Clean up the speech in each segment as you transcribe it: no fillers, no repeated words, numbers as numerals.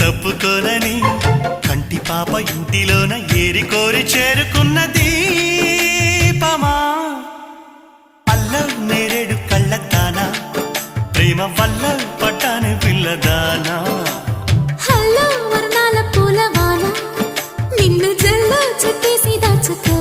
తప్పుకోనని కంటి పాప ఇంటిలోన ఏరి కోరి చేరుకున్న దీపమా అల్లం నేరేడు కళ్ళతానా ప్రేమ వల్ల పట్టాను పిల్లదానా హలో వర్ణాల పూలవాన నిన్ను జల్లో చుట్టేసి దాచుకో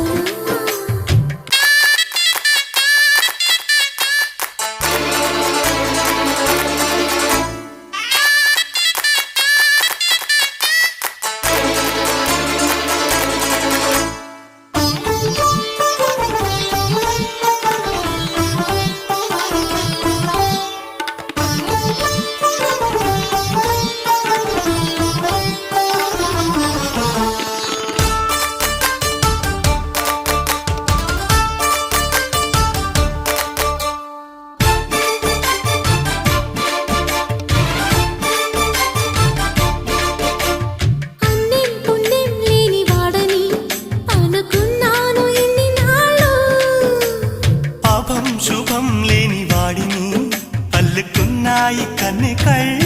శుభం లేని వాడిని అల్లుకున్నాయి కన్ను కళ్ళు